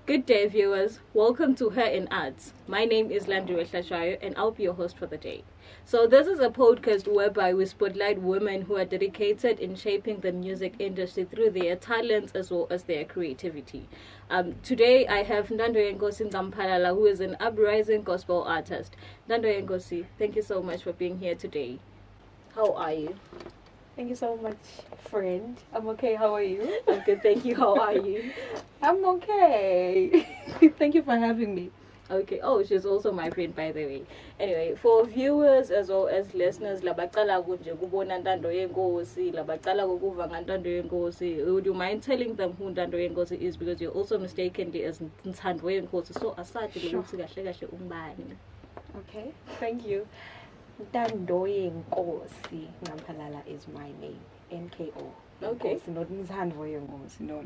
Good day, viewers. Welcome to Her in Arts. My name is Landiwe Hlashwayo, and I'll be your host for the day. So this is a podcast whereby we spotlight women who are dedicated in shaping the music industry through their talents as well as their creativity. Today I have Ndandoye Nkosi Nkampalala, who is an uprising gospel artist. Ndandoye Nkosi, thank you so much for being here today. How are you? Thank you so much, friend. I'm okay. How are you? I'm good, thank you. How are you? I'm okay. Thank you for having me. Okay. Oh, she's also my friend, by the way. Anyway, for viewers as well as listeners, labaqala kunje kubona Ndandoye Nkosi, labaqala ukuva ngaNtandoye Nkosi. Would you mind telling them who Ntandoye Nkosi is, because you're also mistakenly as Nthandwe Nkosi, so asathi ukuthi kahle kahle umbani. Okay. Thank you. Ndandoye Nkosi Nkampalala is my name. NKO. Okay. Nkosi, not Nthandwe Nkosi. No.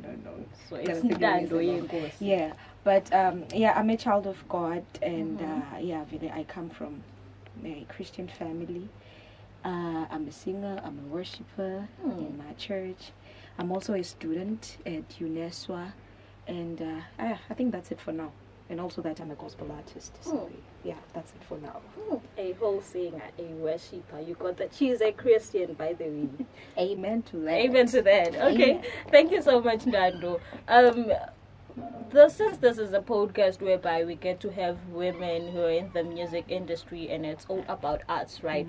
So it's Ndandoye Nkosi. Yeah, but I'm a child of God, and really, I come from a Christian family. I'm a singer. I'm a worshiper in my church. I'm also a student at UNESWA, and I think that's it for now. And also that I'm a gospel artist. So that's it for now. A whole singer, a worshiper. You got that. She's a Christian, by the way. Amen to that. Amen to that. Okay. Amen. Thank you so much, Ndando. Since this is a podcast whereby we get to have women who are in the music industry and it's all about arts, right?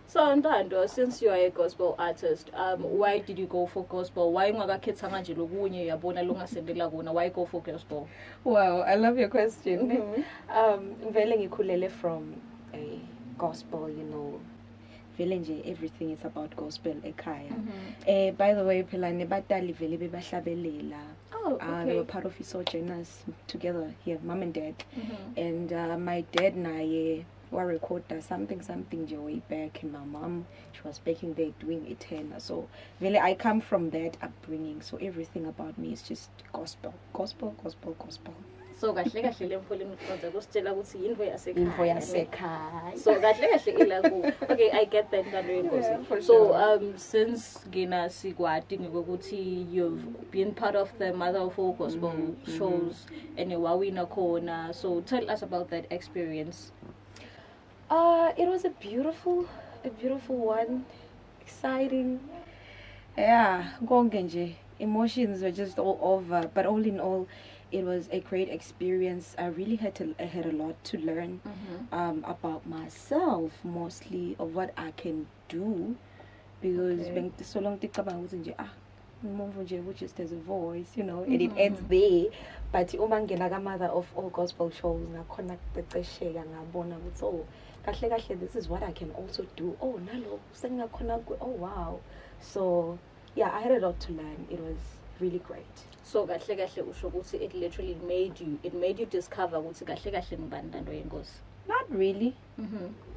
So Ndando, since you are a gospel artist, why did you go for gospel? Why ungakakhethanga nje lokunye yabona lungasendela kona? Why go for gospel? Wow, I love your question. Vele ngikhulele from a gospel, vele nje everything is about gospel ekhaya. By the way, phela nebatali vele bebahlabelela. Oh, okay. They were part of Isogenas together here, mom and dad. And my dad naye were recorder something nje way back, and my mom, she was baking there doing Eterna. So really I come from that upbringing, so everything about me is just gospel. So kahle kahle le mfoli ngifunda kusitshela ukuthi yinto Info yasekhaya. yasekhaya. So kahle kahle ilaku. Okay, I get that, Ntandoye Nkosi. for So sure. since ngina sikwati ngokuthi you've been part of the Mother of All Gospel shows and wawina khona, so tell us about that experience. It was a beautiful one, exciting. Yeah, konke nje. Emotions were just all over, but all in all, it was a great experience. I really had a lot to learn about myself, mostly of what I can do, because when so long which just has a voice, and it ends there. But Mother of All Gospel shows, so this is what I can also do. Oh, nalo, oh wow. So yeah, I had a lot to learn. It was really great. So kahle kahle usho ukuthi it literally made you discover ukuthi kahle kahle ngibani Ntandoye Nkosi. Not really.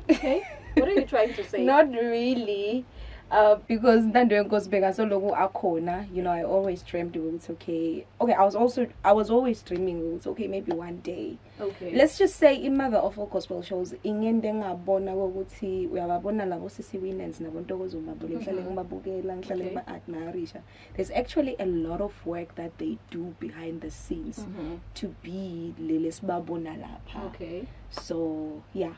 Okay. What are you trying to say? Not really. Because Ntandoye Nkosi bekasoloku akhona, I always dreamed it's okay. I was always dreaming it's okay, maybe one day. Okay. Let's just say in Mother of All Gospel shows, ingende ngabona ukuthi uyababona labo sisi winners nabontokozo mabule ngihlale ngibabukela ngihlale ngiba-admirisha. There's actually a lot of work that they do behind the scenes to be lele sibabona lapha. Okay. So yeah.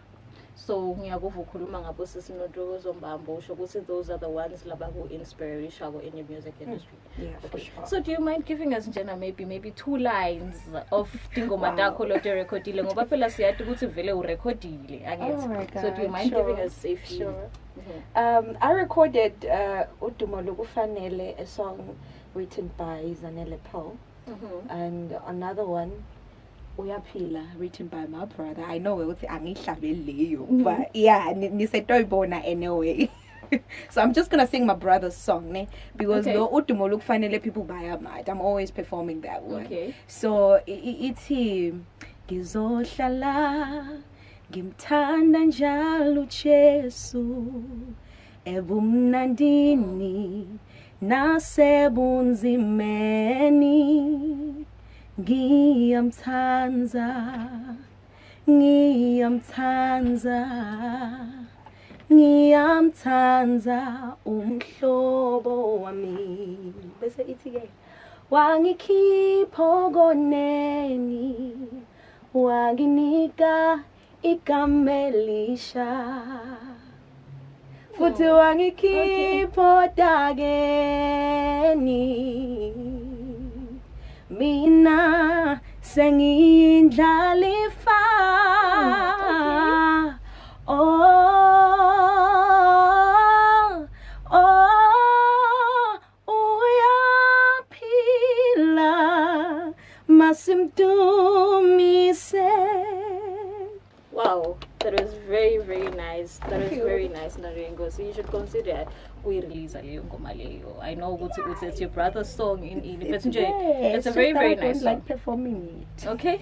So ngiyakuva ukhuluma ngabo sisi noNtokozo Mbambo usho ukuthi those are the ones laba who inspire you in your music industry. Yeah, for sure. So do you mind giving us njena maybe 2 lines of tingoma takho lo recordile ngoba phela siyathi ukuthi vele urecordile Oh my God. So do you mind giving us a few? Sure. I recorded Udumo Lokufanele, a song written by Zanele Paul, and another one Uyaphila, written by my brother. I know ukuthi angihlabeleyo, but yeah, nisetoyibona anyway. So I'm just gonna sing my brother's song, ne? Because Okay. lo Udumo Lokufanele people buy mad. I'm always performing that one. Okay. So it's him. Ngizohlala ngimthanda njalo uJesu ebumnandini nasebunzimeni ngiyamthanza umhlobo wami. Bese ithi ke Wangikhipho koneni, wanginika ikamelisha. Futhi wangikhipho dageni, mina sengindlalifa. Uyaphila masimdumise. Wow, that was very, very nice. That was very nice, Narengo. So you should consider release leyo ngoma leyo. I know it's your brother's song in but it's a very, very nice song. Like performing it. Okay,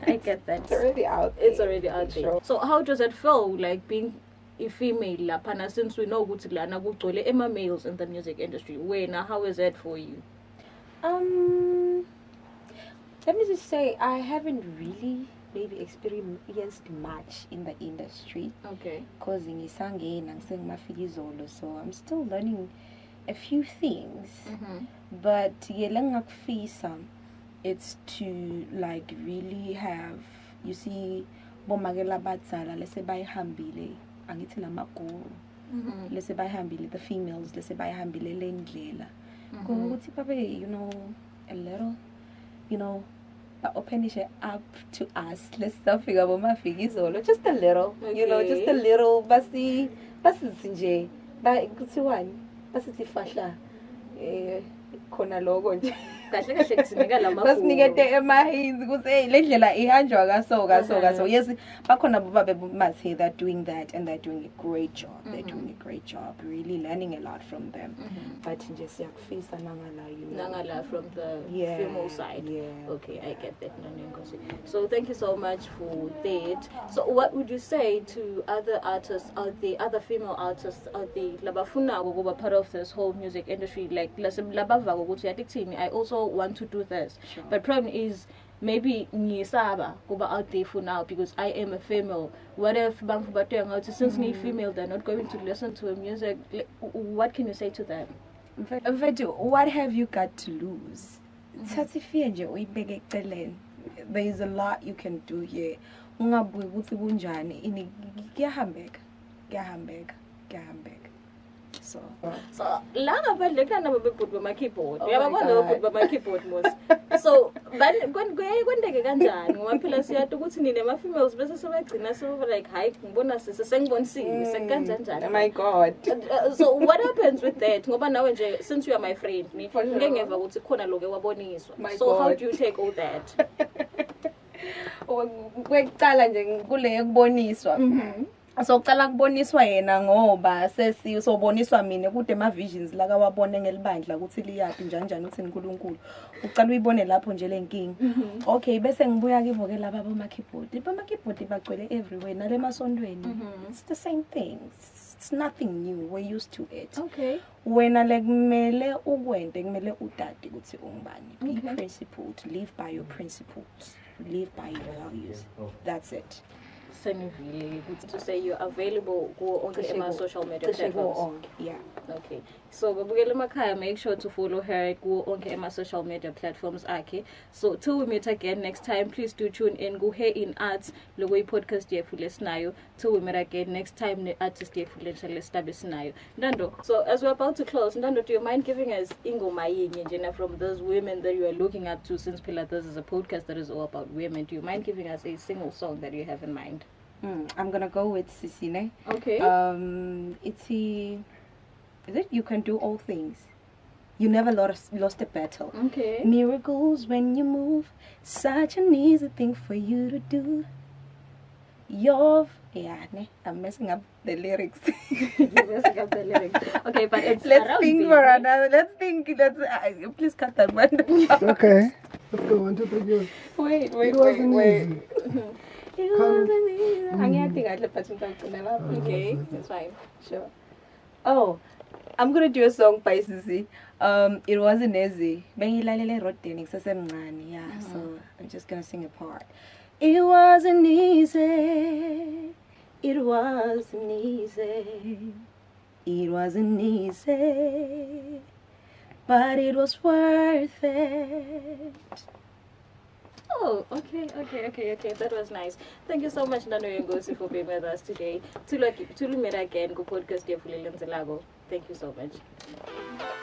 I get that. It's already out. It's already out there. Sure. So how does it feel like being a female laphana, since we know ukuthi lana kugcwele males in the music industry? Wena, how is it for you? Let me just say I haven't really maybe experienced much in the industry. Okay. Because ngisangena ngisengimafika izolo, so I'm still learning a few things. But ngakufisa it's to like really have, you see, bomakela abadzala lese bayihambile angithi namaguru lese bayihambile the females lese bayihambile lendlela ukuthi babe you know a little, you know, open it up to us. Let's stop figure bomafika izolo just a little, you know, just a little. Basi nje ba kuthiwani basithi fahla khona lokho nje kahle kusinika lama basinikete emahinzi ukuthi le ndlela ihanjwa kaso. Yes, bakhona bobabe must say they're doing that and they're doing a great job. They're doing a great job, really learning a lot from them. But nje siyakufisa nangala, you know, nangala from the female side. Okay, I get that. So thank you so much for that. So what would you say to other artists out there, other female artists out there labafuna ukuba part of this whole music industry, like labava ukuthi yatikuthini I also want to do this, but problem is maybe ngiyisaba kuba out there for now because I am a female. What if bantu bathenga since ni female they're not going to listen to music? Like, what can you say to them? What have you got to lose? There is a lot you can do here. Ungabuyi ukuthi kunjani ini kuyahambeka. So la ngaphandle kana bebebhudi bama keyboard uyababona bebebhudi bama keyboard mos so kwendeke kanjani ngoba phela siyathi ukuthi nine ama females bese sebagcina so like hayi ngibona sengibonisile sekanjani. Oh my god. So what happens with that ngoba nawe nje since you are my friend ngeke ngeva ukuthi khona lokho ewaboniswa, so how do you take all that? Kwekucala nje kule kuboniswa so uqala kuboniswa yena ngoba sesiyoboniswa mina kude ama visions la kawabone ngelibandla ukuthi liyapi njani uthi uNkulunkulu uqala uyibone lapho nje lenkingi. Okay, bese ngibuya kibo ke laba bama keyboard bagcwele everywhere nale masondweni. It's the same thing. It's nothing new. We're used to it. Okay. Wena le kumele ukwente kumele udade ukuthi ungubani. Be principled, live by your principles, live by your values. That's it. To say you're available on the social media platforms. Yeah. Okay. So babukele emakhaya, make sure to follow her on my social media platforms. Okay. So till we meet again next time, please do tune in. Go here in arts Logoi podcast yefulesnayo. Till we meet again next time, the artist yefulesnayo. Ndando. So as we're about to close, Ndando, do you mind giving us ingoma yinye from those women that you are looking up to, since Pillar this is a podcast that is all about women? Do you mind giving us a single song that you have in mind? I'm gonna go with Sisine. Okay. Is it You Can Do All Things? You never lost a battle. Okay. Miracles when you move, such an easy thing for you to do. I'm messing up the lyrics. You're messing up the lyrics. Okay, but it's let's think for another. Let's please cut that one. Okay. Let's go. 1, 2, 3, go. Wait. Okay, that's fine. Sure. Oh, I'm gonna do a song by Sisi. It wasn't easy. So I'm just gonna sing a part. It wasn't easy. It wasn't easy. It wasn't easy. but it was worth it. Oh, okay. That was nice. Thank you so much, Nano Ngosi, for being with us today. Tulu again, go podcast Thank you so much.